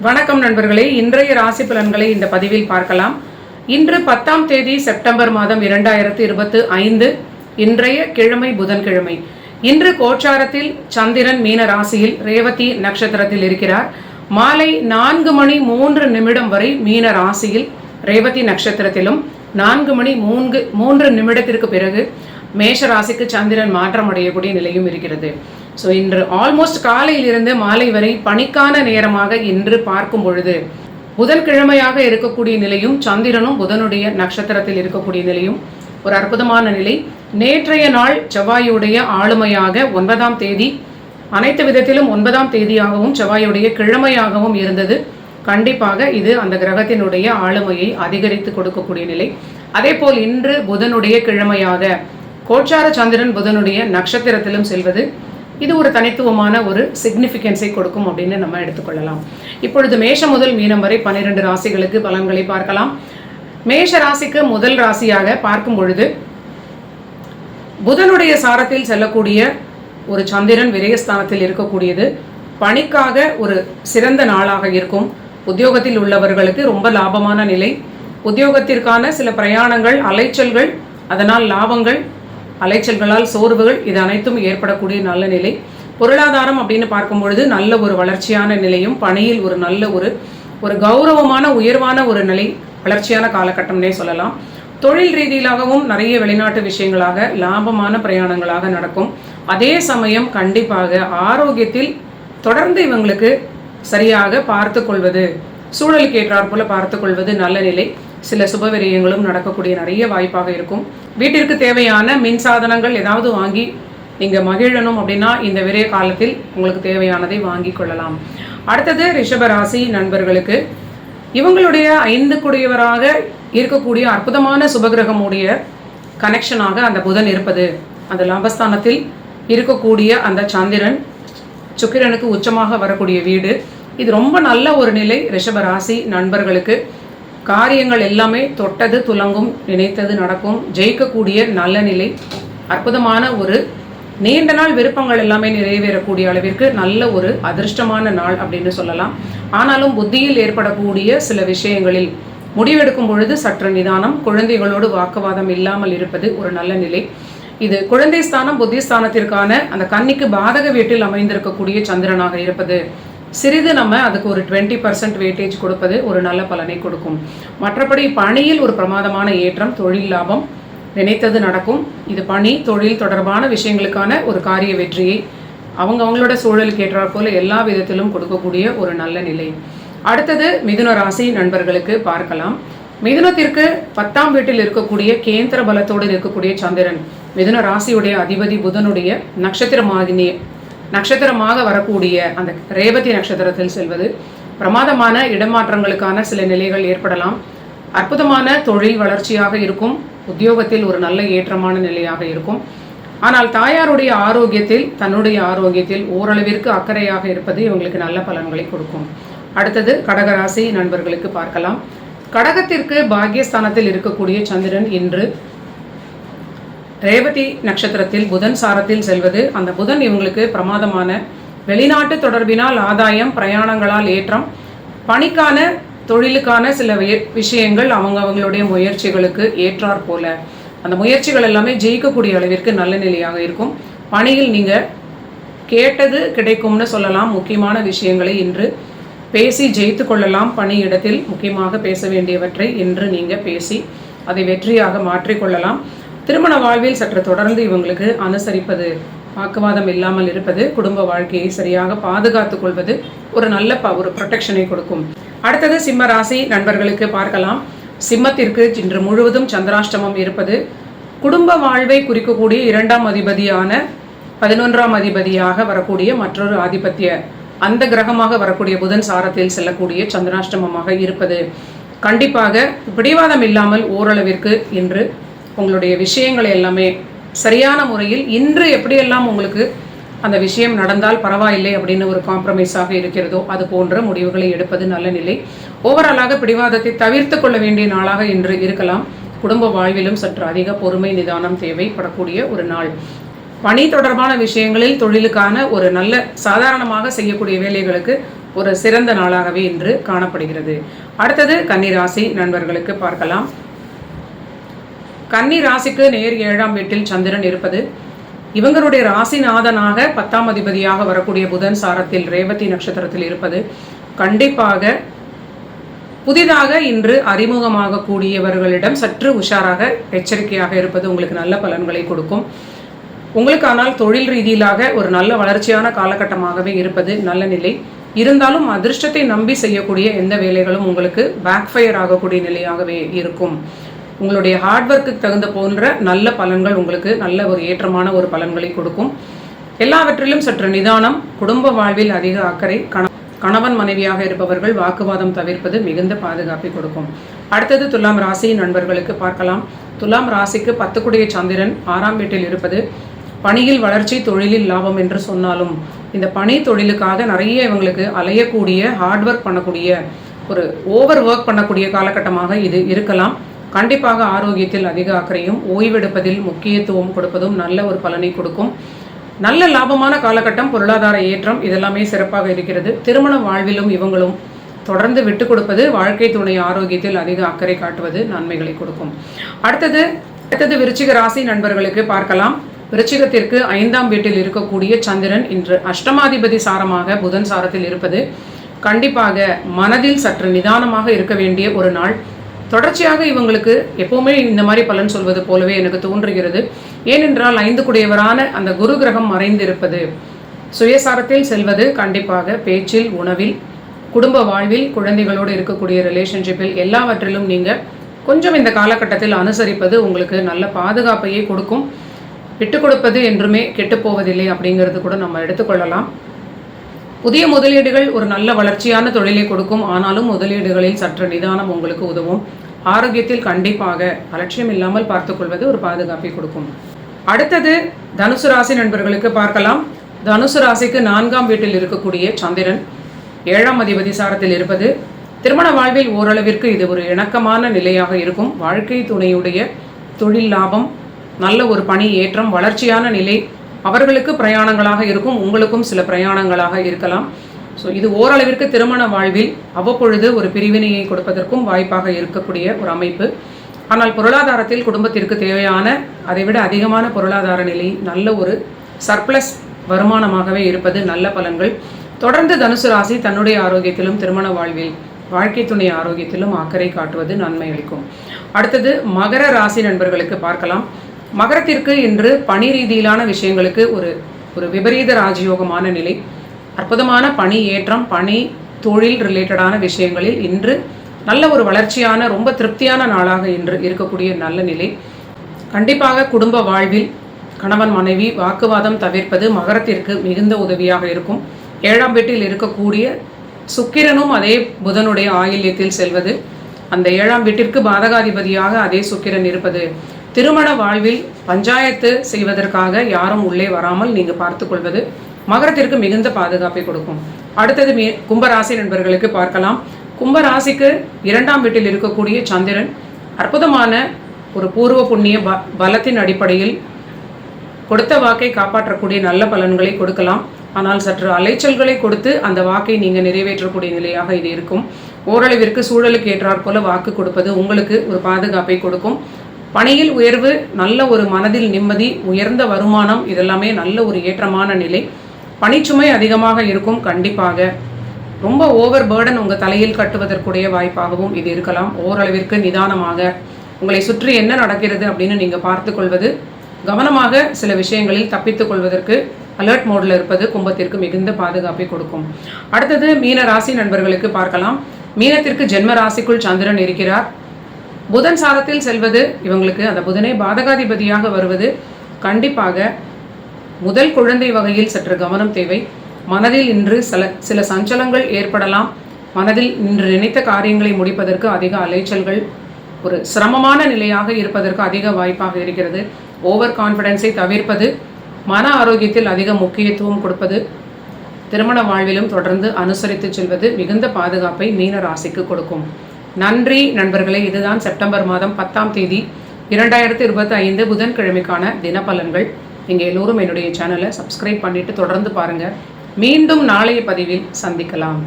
வணக்கம் நண்பர்களே, இன்றைய ராசி பலன்களை இந்த பதிவில் பார்க்கலாம். இன்று 10ஆம் தேதி செப்டம்பர் மாதம் 2025. இன்றைய கிழமை புதன்கிழமை. இன்று கோச்சாரத்தில் சந்திரன் மீன ராசியில் ரேவதி நட்சத்திரத்தில் இருக்கிறார். மாலை 4 மணி 3 நிமிடம் வரை மீன ராசியில் ரேவதி நட்சத்திரத்திலும் 4 மணி 3 நிமிடத்திற்கு பிறகு மேஷ ராசிக்கு சந்திரன் மாற்றம் அடையக்கூடிய நிலையும் இருக்கிறது. ஸோ இன்று ஆல்மோஸ்ட் காலையிலிருந்து மாலை வரை பணிக்கான நேரமாக இன்று பார்க்கும் பொழுது புதன்கிழமையாக இருக்கக்கூடிய நிலையும் சந்திரனும் புதனுடைய நட்சத்திரத்தில் இருக்கக்கூடிய நிலையும் ஒரு அற்புதமான நிலை. நேற்றைய நாள் செவ்வாயுடைய ஆளுமையாக 9ஆம் தேதி அனைத்து விதத்திலும் 9ஆம் தேதியாகவும் செவ்வாயுடைய கிழமையாகவும் இருந்தது. கண்டிப்பாக இது அந்த கிரகத்தினுடைய ஆளுமையை அதிகரித்து கொடுக்கக்கூடிய நிலை. அதே போல் இன்று புதனுடைய கிழமையாக கோச்சார சந்திரன் புதனுடைய நட்சத்திரத்திலும் செல்வது இது ஒரு தனித்துவமான ஒரு சிக்னிஃபிகன்ஸை கொடுக்கும் அப்படின்னு நம்ம எடுத்துக்கொள்ளலாம். இப்பொழுது மேஷம் முதல் மீனம் வரை 12 ராசிகளுக்கு பலன்களை பார்க்கலாம். மேஷ ராசிக்கு முதல் ராசியாக பார்க்கும் பொழுது புதனுடைய சாரத்தில் செல்லக்கூடிய ஒரு சந்திரன் விரயஸ்தானத்தில் இருக்கக்கூடியது பணிக்காக ஒரு சிறந்த நாளாக இருக்கும். உத்தியோகத்தில் உள்ளவர்களுக்கு ரொம்ப லாபமான நிலை. உத்தியோகத்திற்கான சில பிரயாணங்கள், அலைச்சல்கள், அதனால் லாபங்கள், அலைச்சல்களால் சோர்வுகள், இது அனைத்தும் ஏற்படக்கூடிய நல்ல நிலை. பொருளாதாரம் அப்படின்னு பார்க்கும் பொழுது நல்ல ஒரு வளர்ச்சியான நிலையும், பணியில் ஒரு நல்ல ஒரு கௌரவமான உயர்வான ஒரு நிலை, வளர்ச்சியான காலகட்டம்னே சொல்லலாம். தொழில் ரீதியிலாகவும் நிறைய வெளிநாட்டு விஷயங்களாக லாபமான பிரயாணங்களாக நடக்கும். அதே சமயம் கண்டிப்பாக ஆரோக்கியத்தில் தொடர்ந்து இவங்களுக்கு சரியாக பார்த்து கொள்வது, சூழலுக்கு ஏற்றாற் போல பார்த்து கொள்வது நல்ல நிலை. சில சுபவிரயங்களும் நடக்கக்கூடிய நிறைய வாய்ப்பாக இருக்கும். வீட்டிற்கு தேவையான மின்சாதனங்கள் ஏதாவது வாங்கி நீங்கள் மகிழணும் அப்படின்னா இந்த விரய காலத்தில் உங்களுக்கு தேவையானதை வாங்கி கொள்ளலாம். அடுத்தது ரிஷபராசி நண்பர்களுக்கு இவங்களுடைய 5 குடையவராக இருக்கக்கூடிய அற்புதமான சுபகிரகமுடைய கனெக்ஷனாக அந்த புதன் இருப்பது, அந்த லாபஸ்தானத்தில் இருக்கக்கூடிய அந்த சந்திரன் சுக்கிரனுக்கு உச்சமாக வரக்கூடிய வீடு, இது ரொம்ப நல்ல ஒரு நிலை. ரிஷபராசி நண்பர்களுக்கு காரியங்கள் எல்லாமே தொட்டது துலங்கும், நினைத்தது நடக்கும், ஜெயிக்கக்கூடிய நல்ல நிலை. அற்புதமான ஒரு நீண்ட நாள் விருப்பங்கள் எல்லாமே நிறைவேறக்கூடிய அளவிற்கு நல்ல ஒரு அதிர்ஷ்டமான நாள் அப்படின்னு சொல்லலாம். ஆனாலும் புத்தியில் ஏற்படக்கூடிய சில விஷயங்களில் முடிவெடுக்கும் பொழுது சற்று நிதானம், குழந்தைகளோடு வாக்குவாதம் இல்லாமல் இருப்பது ஒரு நல்ல நிலை. இது குழந்தை ஸ்தானம் புத்தி ஸ்தானத்திற்கான அந்த கன்னிக்கு பாதக வீட்டில் அமைந்திருக்கக்கூடிய சந்திரனாக இருப்பது சிறிது நம்ம அதுக்கு ஒரு 20% வெயிட்டேஜ் கொடுப்பது ஒரு நல்ல பலனை கொடுக்கும். மற்றபடி பணியில் ஒரு பிரமாதமான ஏற்றம், தொழில் லாபம், நினைத்தது நடக்கும். இது பணி தொழில் தொடர்பான விஷயங்களுக்கான ஒரு காரிய வெற்றியை அவங்களோட சூழலுக்கு ஏற்றாற் போல எல்லா விதத்திலும் கொடுக்கக்கூடிய ஒரு நல்ல நிலை. அடுத்தது மிதுன ராசி நண்பர்களுக்கு பார்க்கலாம். மிதுனத்திற்கு 10ஆம் வீட்டில் இருக்கக்கூடிய கேந்திர பலத்தோடு இருக்கக்கூடிய சந்திரன் மிதுன ராசியுடைய அதிபதி புதனுடைய நட்சத்திரமாக வரக்கூடிய அந்த ரேவதி நட்சத்திரத்தில் செல்வது பிரமாதமான இடமாற்றங்களுக்கான சில நிலைகள் ஏற்படலாம். அற்புதமான தொழில் வளர்ச்சியாக இருக்கும். உத்தியோகத்தில் ஒரு நல்ல ஏற்றமான நிலையாக இருக்கும். ஆனால் தாயாருடைய ஆரோக்கியத்தில், தன்னுடைய ஆரோக்கியத்தில் ஓரளவிற்கு அக்கறையாக இருப்பது இவங்களுக்கு நல்ல பலன்களை கொடுக்கும். அடுத்தது கடகராசி நண்பர்களுக்கு பார்க்கலாம். கடகத்திற்கு பாக்யஸ்தானத்தில் இருக்கக்கூடிய சந்திரன் இன்று ரேவதி நட்சத்திரத்தில் புதன் சாரத்தில் செல்வது, அந்த புதன் இவங்களுக்கு பிரமாதமான வெளிநாட்டு தொடர்பினால் ஆதாயம், பிரயாணங்களால் ஏற்றம், பணிக்கான தொழிலுக்கான சில விஷயங்கள் அவங்களுடைய முயற்சிகளுக்கு ஏற்றாற் போல அந்த முயற்சிகள் எல்லாமே ஜெயிக்கக்கூடிய அளவிற்கு நல்ல நிலையாக இருக்கும். பணியில் நீங்கள் கேட்டது கிடைக்கும்னு சொல்லலாம். முக்கியமான விஷயங்களை இன்று பேசி ஜெயித்து கொள்ளலாம். பணியிடத்தில் முக்கியமாக பேச வேண்டியவற்றை இன்று நீங்கள் பேசி அதை வெற்றியாக மாற்றிக்கொள்ளலாம். திருமண வாழ்வில் சற்று தொடர்ந்து இவங்களுக்கு அனுசரிப்பது, வாக்குவாதம் இல்லாமல் இருப்பது, குடும்ப வாழ்க்கையை சரியாக பாதுகாத்து கொள்வது ஒரு நல்ல ஒரு ப்ரொடெக்ஷனை கொடுக்கும். அடுத்தது சிம்ம ராசி நண்பர்களுக்கு பார்க்கலாம். சிம்மத்திற்கு இன்று முழுவதும் சந்திராஷ்டமம் இருப்பது குடும்ப வாழ்வை குறிக்கக்கூடிய 2ஆம் அதிபதியான 11ஆம் அதிபதியாக வரக்கூடிய மற்றொரு ஆதிபத்திய அந்த கிரகமாக வரக்கூடிய புதன் சாரத்தில் செல்லக்கூடிய சந்திராஷ்டமமாக இருப்பது கண்டிப்பாக பிடிவாதம் இல்லாமல் ஓரளவிற்கு இன்று உங்களுடைய விஷயங்களை எல்லாமே சரியான முறையில் இன்று எப்படியெல்லாம் உங்களுக்கு அந்த விஷயம் நடந்தால் பரவாயில்லை அப்படின்னு ஒரு காம்ப்ரமைஸாக இருக்கிறதோ அது போன்ற முடிவுகளை எடுப்பது நல்ல நிலை. ஓவராலாக பிடிவாதத்தை தவிர்த்து கொள்ள வேண்டிய நாளாக இன்று இருக்கலாம். குடும்ப வாழ்விலும் சற்று அதிக பொறுமை, நிதானம் தேவைப்படக்கூடிய ஒரு நாள். பணி தொடர்பான விஷயங்களில் தொழிலுக்கான ஒரு நல்ல சாதாரணமாக செய்யக்கூடிய வேலைகளுக்கு ஒரு சிறந்த நாளாகவே இன்று காணப்படுகிறது. அடுத்தது கன்னி ராசி நண்பர்களுக்கு பார்க்கலாம். கன்னி ராசிக்கு நேர் 7ஆம் வீட்டில் சந்திரன் இருப்பது, இவங்களுடைய ராசிநாதனாக 10ஆம் அதிபதியாக வரக்கூடிய புதன் சாரத்தில் ரேவதி நட்சத்திரத்தில் இருப்பது கண்டிப்பாக புதிதாக இன்று அறிமுகமாக கூடியவர்களிடம் சற்று உஷாராக எச்சரிக்கையாக இருப்பது உங்களுக்கு நல்ல பலன்களை கொடுக்கும். உங்களுக்கு ஆனால் தொழில் ரீதியிலாக ஒரு நல்ல வளர்ச்சியான காலகட்டமாகவே இருப்பது நல்ல நிலை. இருந்தாலும் அதிர்ஷ்டத்தை நம்பி செய்யக்கூடிய எந்த வேலைகளும் உங்களுக்கு பேக்ஃபயர் ஆகக்கூடிய நிலையாகவே இருக்கும். உங்களுடைய ஹார்ட் ஒர்க்குக்கு தகுந்த போன்ற நல்ல பலன்கள் உங்களுக்கு நல்ல ஒரு ஏற்றமான ஒரு பலன்களை கொடுக்கும். எல்லாவற்றிலும் சற்று நிதானம், குடும்ப வாழ்வில் அதிக அக்கறை, கணவன் மனைவியாக இருப்பவர்கள் வாக்குவாதம் தவிர்ப்பது மிகுந்த பாதுகாப்பை கொடுக்கும். அடுத்தது துலாம் ராசி நண்பர்களுக்கு பார்க்கலாம். துலாம் ராசிக்கு 10 கூடிய சந்திரன் 6ஆம் வீட்டில் இருப்பது பணியில் வளர்ச்சி, தொழிலில் லாபம் என்று சொன்னாலும் இந்த பணி தொழிலுக்காக நிறைய இவங்களுக்கு அலையக்கூடிய, ஹார்ட் ஒர்க் பண்ணக்கூடிய, ஒரு ஓவர் ஒர்க் பண்ணக்கூடிய காலகட்டமாக இது இருக்கலாம். கண்டிப்பாக ஆரோக்கியத்தில் அதிக அக்கறையும் ஓய்வெடுப்பதில் முக்கியத்துவம் கொடுப்பதும் நல்ல ஒரு பலனை கொடுக்கும். நல்ல லாபமான காலகட்டம், பொருளாதார ஏற்றம் இதெல்லாமே சிறப்பாக இருக்கிறது. திருமண வாழ்விலும் இவங்களும் தொடர்ந்து விட்டு கொடுப்பது, வாழ்க்கை துணை ஆரோக்கியத்தில் அதிக அக்கறை காட்டுவது நன்மைகளை கொடுக்கும். அடுத்தது விருச்சிக ராசி நண்பர்களுக்கு பார்க்கலாம். விருச்சிகத்திற்கு 5ஆம் வீட்டில் இருக்கக்கூடிய சந்திரன் இன்று அஷ்டமாதிபதி சாரமாக புதன் சாரத்தில் இருப்பது கண்டிப்பாக மனதில் சற்று நிதானமாக இருக்க வேண்டிய ஒரு நாள். தொடர்ச்சியாக இவங்களுக்கு எப்பவுமே இந்த மாதிரி பலன் சொல்வது போலவே எனக்கு தோன்றுகிறது. ஏனென்றால் 5 கூடியவரான அந்த குரு கிரகம் மறைந்திருப்பது, சுயசாரத்தில் செல்வது கண்டிப்பாக பேச்சில், உணவில், குடும்ப வாழ்வில், குழந்தைகளோடு இருக்கக்கூடிய ரிலேஷன்ஷிப்பில் எல்லாவற்றிலும் நீங்கள் கொஞ்சம் இந்த காலகட்டத்தில் அனுசரிப்பது உங்களுக்கு நல்ல பாதுகாப்பையே கொடுக்கும். விட்டு கொடுப்பது என்றுமே கெட்டுப்போவதில்லை அப்படிங்கிறது கூட நம்ம எடுத்துக்கொள்ளலாம். புதிய முதலீடுகள் ஒரு நல்ல வளர்ச்சியான தொழிலை கொடுக்கும். ஆனாலும் முதலீடுகளில் சற்று நிதானம் உங்களுக்கு உதவும். ஆரோக்கியத்தில் கண்டிப்பாக அலட்சியம் இல்லாமல் பார்த்துக்கொள்வது ஒரு பாதுகாப்பை கொடுக்கும். அடுத்தது தனுசு ராசி நண்பர்களுக்கு பார்க்கலாம். தனுசு ராசிக்கு 4ஆம் வீட்டில் இருக்கக்கூடிய சந்திரன் 7ஆம் அதிபதி சாரத்தில் இருப்பது திருமண வாழ்வில் ஓரளவிற்கு இது ஒரு இணக்கமான நிலையாக இருக்கும். வாழ்க்கை துணையுடைய தொழில் லாபம், நல்ல ஒரு பணி ஏற்றம், வளர்ச்சியான நிலை அவர்களுக்கு பிரயாணங்களாக இருக்கும். உங்களுக்கும் சில பிரயாணங்களாக இருக்கலாம். ஸோ இது ஓரளவிற்கு திருமண வாழ்வில் அவ்வப்பொழுது ஒரு பிரிவினையை கொடுப்பதற்கும் வாய்ப்பாக இருக்கக்கூடிய ஒரு அமைப்பு. ஆனால் பொருளாதாரத்தில் குடும்பத்திற்கு தேவையான அதைவிட அதிகமான பொருளாதார நிலை, நல்ல ஒரு சர்ப்ளஸ் வருமானமாகவே இருப்பது நல்ல பலன்கள். தொடர்ந்து தனுசு ராசி தன்னுடைய ஆரோக்கியத்திலும் திருமண வாழ்வில் வாழ்க்கை துணை ஆரோக்கியத்திலும் அக்கறை காட்டுவது நன்மை அளிக்கும். அடுத்தது மகர ராசி நண்பர்களுக்கு பார்க்கலாம். மகரத்திற்கு இன்று பணி ரீதியிலான விஷயங்களுக்கு ஒரு விபரீத ராஜயோகமான நிலை, அற்புதமான பணி ஏற்றம், பணி தொழில் ரிலேட்டடான விஷயங்களில் இன்று நல்ல ஒரு வளர்ச்சியான, ரொம்ப திருப்தியான நாளாக இன்று இருக்கக்கூடிய நல்ல நிலை. கண்டிப்பாக குடும்ப வாழ்வில் கணவன் மனைவி வாக்குவாதம் தவிர்ப்பது மகரத்திற்கு மிகுந்த உதவியாக இருக்கும். 7ஆம் வீட்டில் இருக்கக்கூடிய சுக்கிரனும் அதே புதனுடைய ஆயில்யத்தில் செல்வது, அந்த 7ஆம் வீட்டிற்கு பாதகாதிபதியாக அதே சுக்கிரன் இருப்பது திருமண வாழ்வில் பஞ்சாயத்து செய்வதற்காக யாரும் உள்ளே வராமல் நீங்கள் பார்த்துக்கொள்வது மகரத்திற்கு மிகுந்த பாதுகாப்பை கொடுக்கும். அடுத்தது கும்பராசி நண்பர்களுக்கு பார்க்கலாம். கும்பராசிக்கு 2ஆம் வீட்டில் இருக்கக்கூடிய சந்திரன் அற்புதமான ஒரு பூர்வ புண்ணிய பலத்தின் அடிப்படையில் கொடுத்த வாக்கை காப்பாற்றக்கூடிய நல்ல பலன்களை கொடுக்கலாம். ஆனால் சற்று அலைச்சல்களை கொடுத்து அந்த வாக்கை நீங்கள் நிறைவேற்றக்கூடிய நிலையாக இது இருக்கும். ஓரளவிற்கு சூழலுக்கு ஏற்றாற் போல வாக்கு கொடுப்பது உங்களுக்கு ஒரு பாதுகாப்பை கொடுக்கும். பணியில் உயர்வு, நல்ல ஒரு மனதில் நிம்மதி, உயர்ந்த வருமானம் இதெல்லாமே நல்ல ஒரு ஏற்றமான நிலை. பணிச்சுமை அதிகமாக இருக்கும். கண்டிப்பாக ரொம்ப ஓவர் பேர்டன் உங்கள் தலையில் கட்டுவதற்குடைய வாய்ப்பாகவும் இது இருக்கலாம். ஓரளவிற்கு நிதானமாக உங்களை சுற்றி என்ன நடக்கிறது அப்படின்னு நீங்கள் பார்த்து கொள்வது, கவனமாக சில விஷயங்களில் தப்பித்துக் கொள்வதற்கு அலர்ட் மோடில் இருப்பது கும்பத்திற்கு மிகுந்த பாதுகாப்பை கொடுக்கும். அடுத்தது மீன ராசி நண்பர்களுக்கு பார்க்கலாம். மீனத்திற்கு ஜென்ம ராசிக்குள் சந்திரன் இருக்கிறார். புதன் சாரத்தில் செல்வது இவங்களுக்கு அந்த புதனை பாதகாதிபதியாக வருவது கண்டிப்பாக முதல் குழந்தை வகையில் சற்று கவனம் தேவை. மனதில் இன்று சில சஞ்சலங்கள் ஏற்படலாம். மனதில் இன்று நினைத்த காரியங்களை முடிப்பதற்கு அதிக அலைச்சல்கள், ஒரு சிரமமான நிலையாக இருப்பதற்கு அதிக வாய்ப்பாக இருக்கிறது. ஓவர் கான்ஃபிடென்ஸை தவிர்ப்பது, மன ஆரோக்கியத்தில் அதிக முக்கியத்துவம் கொடுப்பது, திருமண வாழ்விலும் தொடர்ந்து அனுசரித்து செல்வது மிகுந்த பாதுகாப்பை மீன ராசிக்கு கொடுக்கும். நன்றி நண்பர்களே. இதுதான் செப்டம்பர் மாதம் 10ஆம் தேதி 2025 புதன்கிழமைக்கான தினப்பலன்கள். நீங்கள் எல்லோரும் என்னுடைய சேனலை சப்ஸ்கிரைப் பண்ணிவிட்டு தொடர்ந்து பாருங்கள். மீண்டும் நாளைய பதிவில் சந்திக்கலாம்.